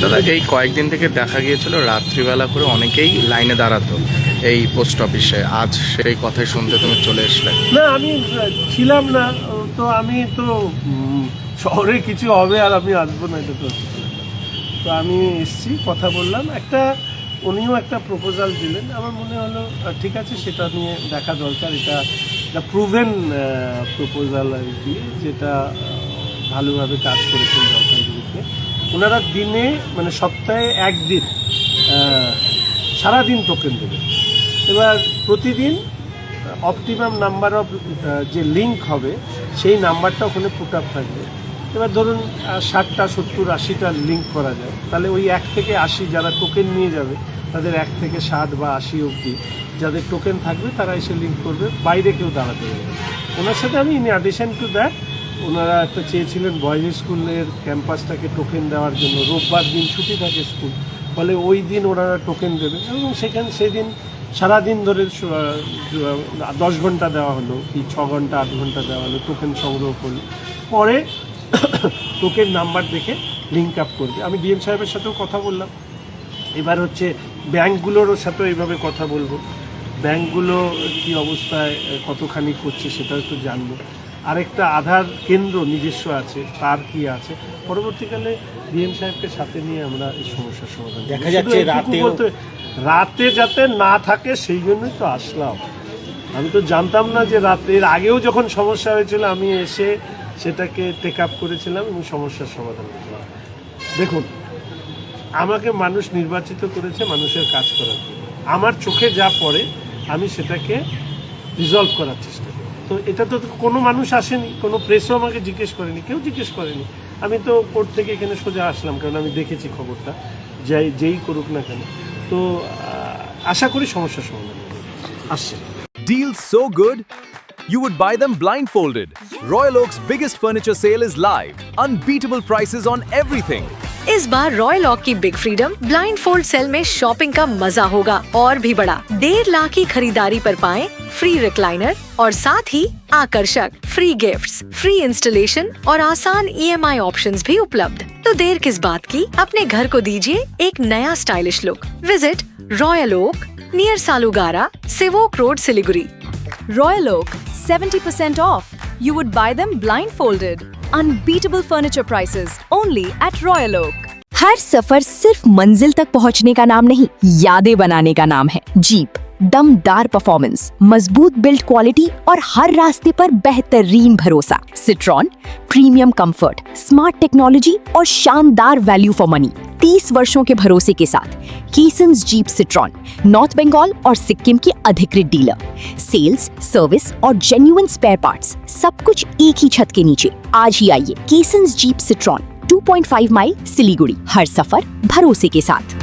দাদা এই কয়েকদিন থেকে দেখা গিয়েছিল রাত্রিবেলা করে অনেকেই লাইনে দাঁড়াতো এই পোস্ট অফিসে, আজ সেই কথাই শুনতে তুমি চলে আসলে? না, আমি ছিলাম না তো, আমি তো শহরে কিছু হবে আর আমি আসবো না, এটা তো আমি এসছি, কথা বললাম, একটা উনিও একটা প্রপোজাল দিলেন, আমার মনে হলো ঠিক আছে, সেটা নিয়ে দেখা দরকার। এটা প্রুভেন প্রপোজাল আর কি, যেটা ভালোভাবে কাজ করেছেন জলপাইগুড়িতে। ওনারা দিনে মানে সপ্তাহে একদিন সারাদিন টোকেন দেবেন। এবার প্রতিদিন অপটিমাম নাম্বার অফ যে লিঙ্ক হবে সেই নাম্বারটা ওখানে পুট আপ থাকবে। এবার ধরুন 60টা 70 80টা লিঙ্ক করা যায়, তাহলে ওই 1 থেকে 80 যারা টোকেন নিয়ে যাবে তাদের 1 থেকে 60 বা 80 অবধি যাদের টোকেন থাকবে তারা এসে লিঙ্ক করবে, বাইরে কেউ দাঁড়াতে পারবে। ওনার সাথে আমি ইন অ্যাডিশন টু দ্যাট, ওনারা একটা চেয়েছিলেন বয়েজ স্কুলের ক্যাম্পাসটাকে টোকেন দেওয়ার জন্য, রোববার দিন ছুটি থাকে স্কুল, ফলে ওই দিন ওনারা টোকেন দেবে এবং সেদিন সারাদিন ধরে 10 ঘন্টা দেওয়া হলো কি 6 ঘন্টা 8 ঘন্টা দেওয়া হলো, টোকেন সংগ্রহ করলো, পরে টোকেন নাম্বার দেখে লিঙ্ক আপ করবে। আমি ডিএম সাহেবের সাথেও কথা বললাম। এবার হচ্ছে ব্যাঙ্কগুলোরও সাথেও এইভাবে কথা বলবো, ব্যাঙ্কগুলো কী অবস্থায় কতখানি করছে সেটাও একটু জানবো। আরেকটা আধার কেন্দ্র নিজস্ব আছে, তার কি আছে, পরবর্তীকালে ডিএম সাহেবকে সাথে নিয়ে আমরা এই সমস্যার সমাধান দেখা যাচ্ছে রাতে যাতে না থাকে, সেই জন্যই তো আসলাম। আমি তো জানতাম না যে রাতের আগেও যখন সমস্যা হয়েছিল আমি এসে সেটাকে টেক আপ করেছিলাম এবং সমস্যার সমাধান করেছিলাম। দেখুন, আমাকে মানুষ নির্বাচিত করেছে মানুষের কাজ করার জন্য, আমার চোখে যা পড়ে আমি সেটাকে রিজলভ করার চেষ্টা করি। তো এটা তো কোনো মানুষ আসেনি, কোনো প্রেসও আমাকে জিজ্ঞেস করেনি, কেউ জিজ্ঞেস করেনি। আমি তো কোর্ট থেকে এখানে সোজা আসলাম, কারণ আমি দেখেছি খবরটা, যেই করুক না কেন। তো আশা করি সমস্যার সমাধান আসছে। Deals so good, you would buy them blindfolded. Royal Oak's biggest furniture sale is live. Unbeatable prices on everything. इस बार रॉयल ऑक की big freedom blindfold sale में शॉपिंग का मजा होगा और भी बड़ा। 1.5 लाख की खरीदारी पर पाएं फ्री रिक्लाइनर और साथ ही आकर्षक फ्री गिफ्ट्स, फ्री इंस्टॉलेशन और आसान EMI ऑप्शंस भी उपलब्ध। तो देर किस बात की, अपने घर को दीजिए एक नया stylish look. Visit Royal Oak near Salugara, Sevoke road, Siliguri. Royal Oak, 70% off. You would buy them blindfolded. Unbeatable furniture prices only at Royal Oak. हर सफर सिर्फ मंजिल तक पहुंचने का नाम नहीं, यादें बनाने का नाम है। जीप, दमदार परफॉर्मेंस, मजबूत बिल्ड क्वालिटी और हर रास्ते पर बेहतरीन भरोसा। Citroen, premium comfort, smart technology और शानदार वैल्यू फॉर मनी। 30 वर्षों के भरोसे के साथ कीसन्स जीप सिट्रॉन, नॉर्थ बंगाल और सिक्किम की अधिकृत डीलर। सेल्स, सर्विस और जेन्युइन स्पेयर पार्ट्स, सब कुछ एक ही छत के नीचे। आज ही आइए कीसन्स जीप सिट्रॉन, 2.5 माइल, सिलीगुड़ी। हर सफर भरोसे के साथ।